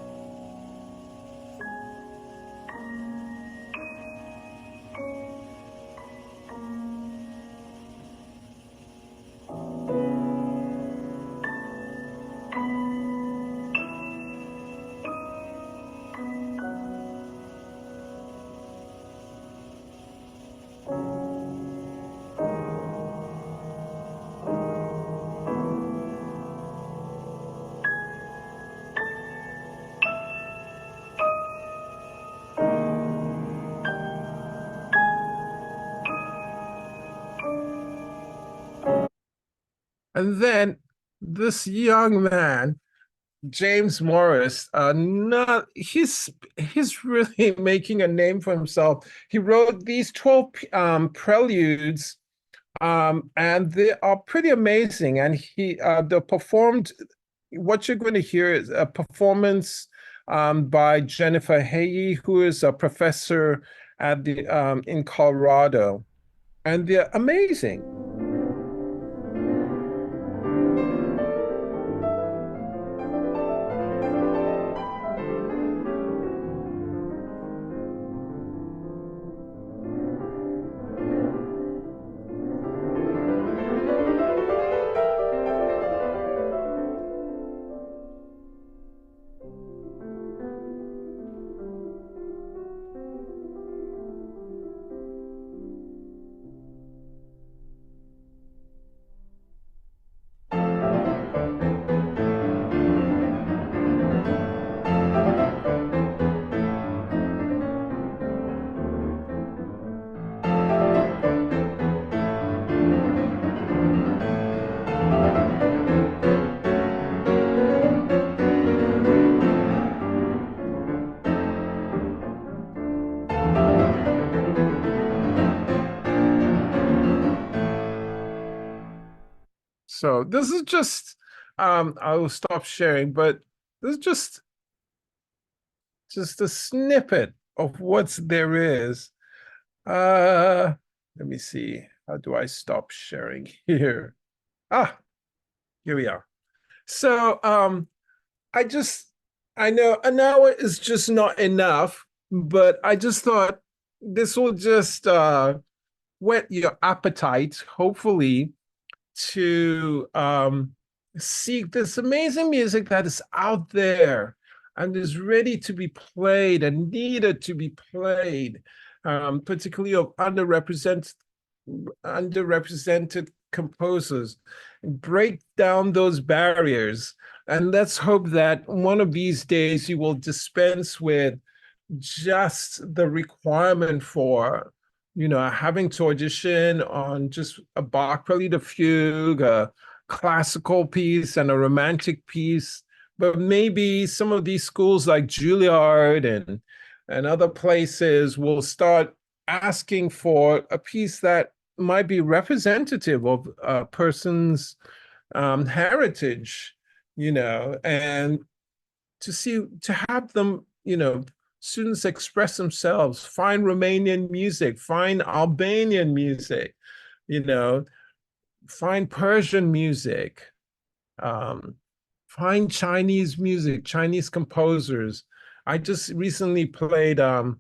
And then this young man, James Morris, he's really making a name for himself. He wrote these 12 preludes, and they are pretty amazing. And they performed. What you're going to hear is a performance by Jennifer Haye, who is a professor at the in Colorado, and they're amazing. So this is just, I will stop sharing, but this is just a snippet of what there is. Let me see. How do I stop sharing here? Here we are. So I know an hour is just not enough, but I just thought this will just whet your appetite, hopefully, to seek this amazing music that is out there and is ready to be played and needed to be played, particularly of underrepresented composers. Break down those barriers, and let's hope that one of these days you will dispense with just the requirement for having to audition on just a Bach prelude, a fugue, a classical piece, and a romantic piece. But maybe some of these schools like Juilliard and other places will start asking for a piece that might be representative of a person's heritage, and to have them, students express themselves, find Romanian music, find Albanian music, find Persian music, find Chinese music, Chinese composers. I just recently played a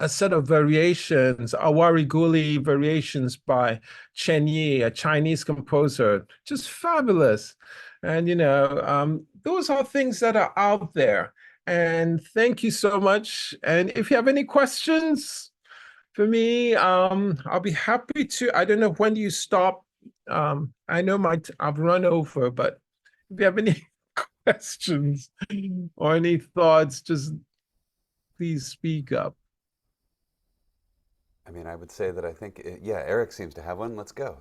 set of variations, Awari Guli variations by Chen Yi, a Chinese composer, just fabulous. And, those are things that are out there. and thank you so much. And if you have any questions for me, I'll be happy to. I don't know when you stop. I know I've run over, but if you have any questions or any thoughts, just please speak up. I mean, I would say that yeah, Eric seems to have one. Let's go.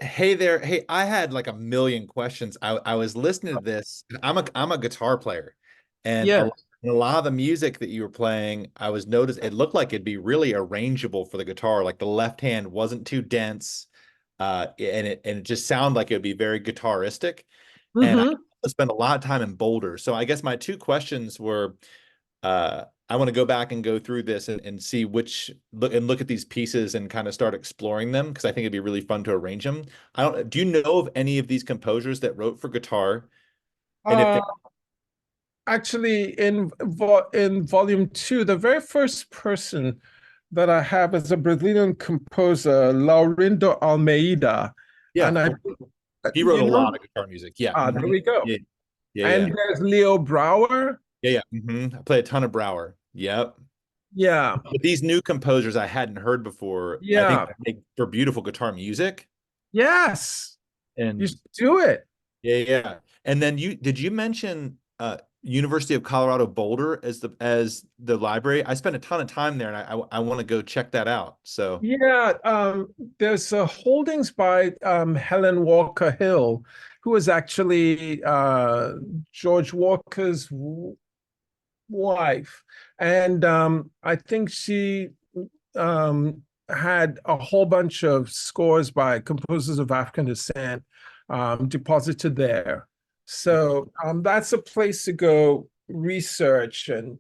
Hey there. Hey, I had like a million questions. I was listening to this. I'm a guitar player, and Yeah. a lot of the music that you were playing, I was noticed it looked like it'd be really arrangeable for the guitar. Like the left hand wasn't too dense, and it just sounded like it would be very guitaristic. And I spent a lot of time in Boulder. So I guess my two questions were, I want to go back and go through this and see look at these pieces and kind of start exploring them, because I think it'd be really fun to arrange them. Do you know of any of these composers that wrote for guitar? And if Actually, in volume 2, the very first person that I have is a Brazilian composer, Laurindo Almeida. Yeah, And he wrote a lot of guitar music. Yeah. There we go. Yeah. And there's Leo Brouwer. Yeah. I play a ton of Brouwer. Yep. Yeah. But these new composers I hadn't heard before, I think they make for beautiful guitar music. Yes. And you should do it. Yeah. And then did you mention University of Colorado Boulder as the library? I spent a ton of time there, and I want to go check that out. So yeah, there's holdings by Helen Walker Hill, who is actually George Walker's wife, and I think she had a whole bunch of scores by composers of African descent deposited there. So that's a place to go research and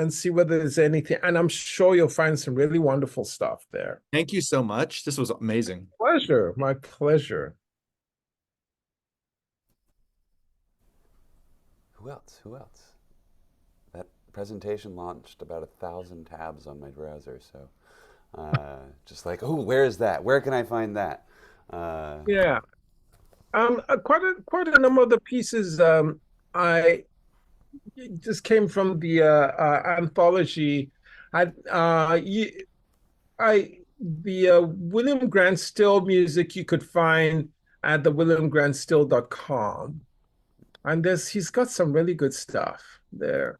see whether there's anything. And I'm sure you'll find some really wonderful stuff there. thank you so much. This was amazing. Pleasure, my pleasure. Who else? That presentation launched about 1,000 tabs on my browser. So just like, oh, where is that? Where can I find that? Yeah. Quite a number of the pieces I just came from the anthology. The William Grant Still music you could find at the williamgrantstill.com. And he's got some really good stuff there.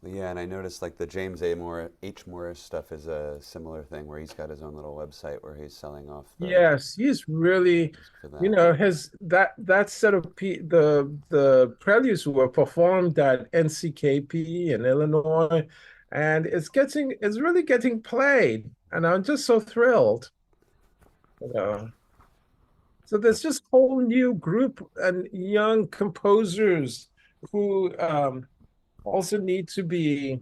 Yeah, and I noticed like the James H. Morris stuff is a similar thing where he's got his own little website where he's selling off. Yes, he's really, that set of the preludes were performed at NCKP in Illinois, and it's really getting played, and I'm just so thrilled. So there's just a whole new group and young composers who also need to be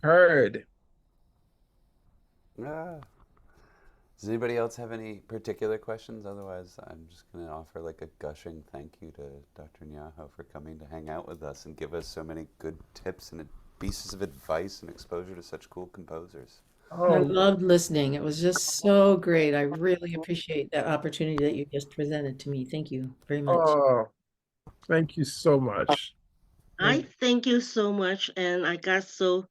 heard. Does anybody else have any particular questions? Otherwise, I'm just going to offer like a gushing thank you to Dr. Nyaho for coming to hang out with us and give us so many good tips and pieces of advice and exposure to such cool composers. I loved listening. It was just so great. I really appreciate that opportunity that you just presented to me. Thank you very much. Oh, thank you so much. I thank you so much, and I got so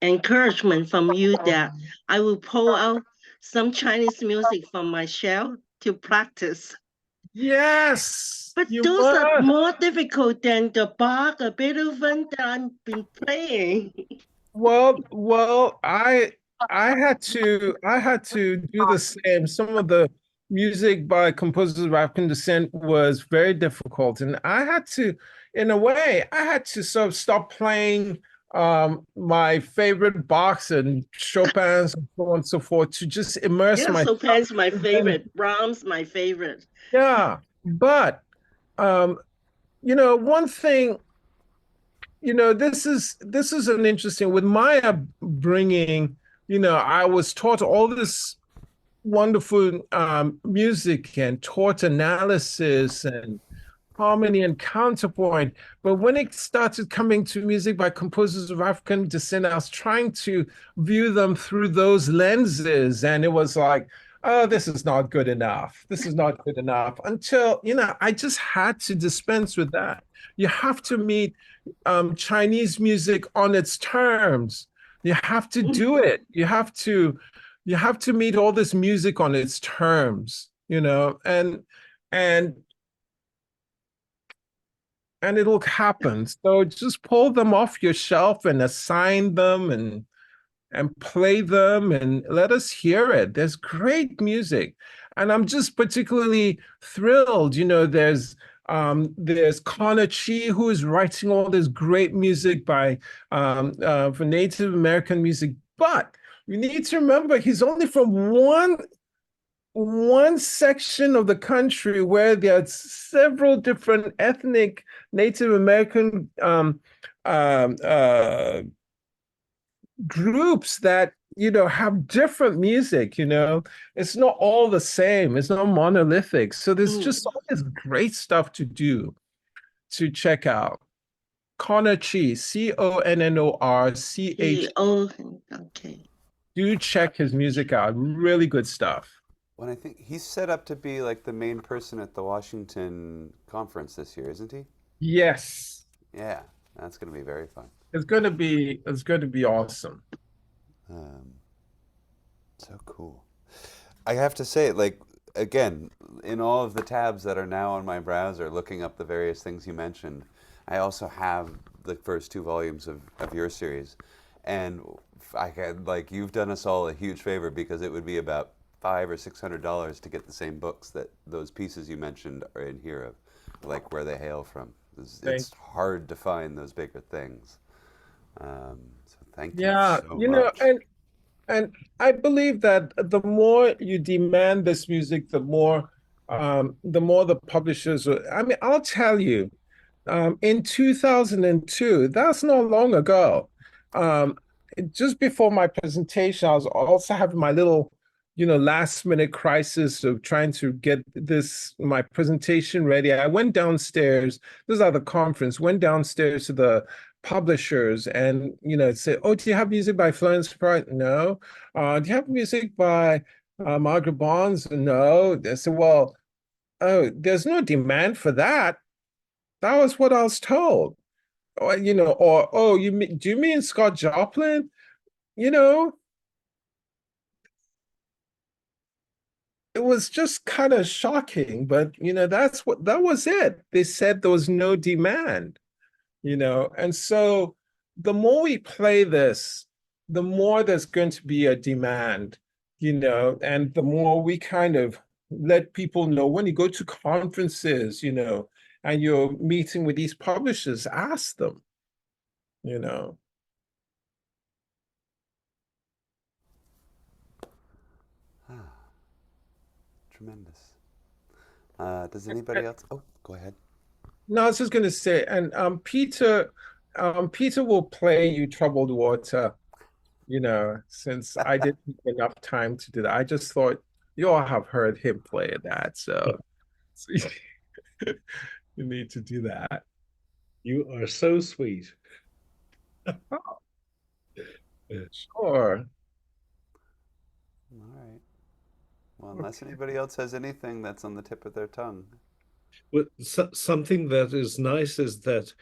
encouragement from you that I will pull out some Chinese music from my shelf to practice. Yes, but those are more difficult than the Bach or Beethoven that I've been playing. Well, I had to do the same. Some of the music by composers of African descent was very difficult, and I had to, in a way, sort of stop playing my favorite Bachs and Chopin's and so on and so forth to just immerse myself. Chopin's my favorite. Brahms my favorite. Yeah, but one thing. This is an interesting, with my upbringing, I was taught all this wonderful music and taught analysis and harmony and counterpoint. But when it started coming to music by composers of African descent, I was trying to view them through those lenses. And it was like, oh, this is not good enough. This is not good enough until, I just had to dispense with that. You have to meet Chinese music on its terms. You have to do it. You have to meet all this music on its terms, and and it'll happen. So just pull them off your shelf and assign them and play them and let us hear it. There's great music. And I'm just particularly thrilled. There's Connor Chi, who is writing all this great music for Native American music. But we need to remember he's only from one section of the country where there are several different ethnic Native American groups that have different music. It's not all the same, it's not monolithic, so there's just all this great stuff to check out. Connor Chi, CONNORCH. Okay. Do check his music out, really good stuff. Well, I think he's set up to be like the main person at the Washington conference this year, isn't he? Yes, Yeah, that's going to be very fun. it's going to be awesome. So cool. I have to say, like, again, in all of the tabs that are now on my browser, looking up the various things you mentioned, I also have the first 2 volumes of your series. And I had, like, you've done us all a huge favor, because it would be about $500 or $600 to get the same books that those pieces you mentioned are in here of, like where they hail from. It's hard to find those bigger things. So thank you so much. And I believe that the more you demand this music, the more the publishers I mean, I'll tell you, in 2002, that's not long ago, just before my presentation, I was also having my little, last minute crisis of trying to get my presentation ready. I went downstairs, this is at the conference, went downstairs to the publishers and, say, oh, do you have music by Florence Price? No. Do you have music by Margaret Bonds? No. They said, well, oh, there's no demand for that. That was what I was told. Or, oh, do you mean Scott Joplin? It was just kind of shocking, but that was it. They said there was no demand, and so the more we play this, the more there's going to be a demand, and the more we kind of let people know when you go to conferences, and you're meeting with these publishers, ask them, Tremendous. Does anybody else? Oh, go ahead. No, I was just going to say, and Peter will play You Troubled Water, since I didn't have enough time to do that. I just thought you all have heard him play that, so you need to do that. You are so sweet. Sure. All right. Well, unless anybody else has anything that's on the tip of their tongue. Well, something that is nice is that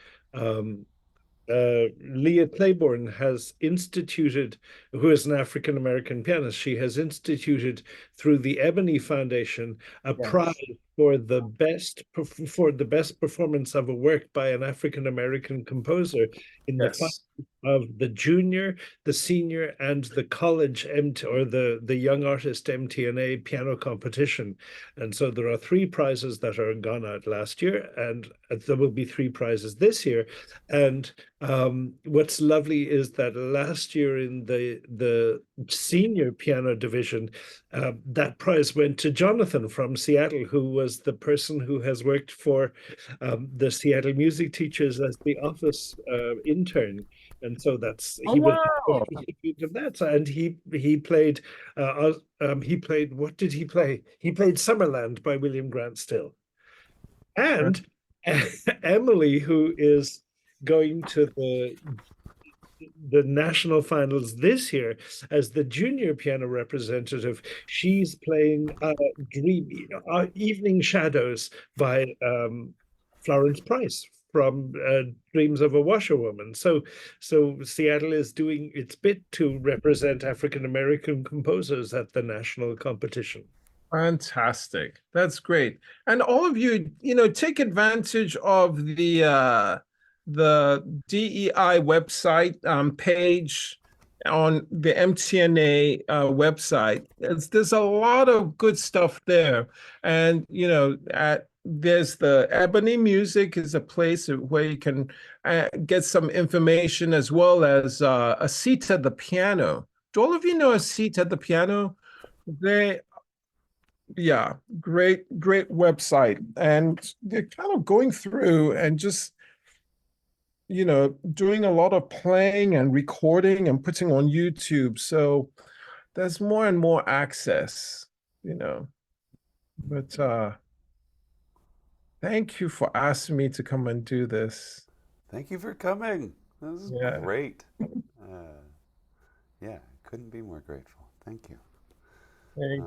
Leah Claiborne has instituted, who is an African American pianist, she has instituted through the Ebony Foundation a prize for the best performance of a work by an African American composer in the class of the junior, the senior, and the college or the young artist MTNA piano competition. And so there are 3 prizes that are gone out last year, and there will be 3 prizes this year. And what's lovely is that last year in the senior piano division, that prize went to Jonathan from Seattle, who was the person who has worked for the Seattle music teachers as the office intern. And so he was of that. And he played what did he play? He played Summerland by William Grant Still. And Emily, who is going to the national finals this year as the junior piano representative. She's playing Evening Shadows by Florence Price from Dreams of a Washerwoman. So Seattle is doing its bit to represent African American composers at the national competition. Fantastic. That's great. And all of you, take advantage of the DEI website page on the MTNA website. There's a lot of good stuff there. And, there's the Ebony Music is a place where you can get some information as well as a seat at the piano. Do all of you know a seat at the piano? Yeah, great website. And they're kind of going through and just, doing a lot of playing and recording and putting on YouTube. So there's more and more access, But thank you for asking me to come and do this. Thank you for coming. This is Yeah. great. Yeah, couldn't be more grateful. Thank you. Thank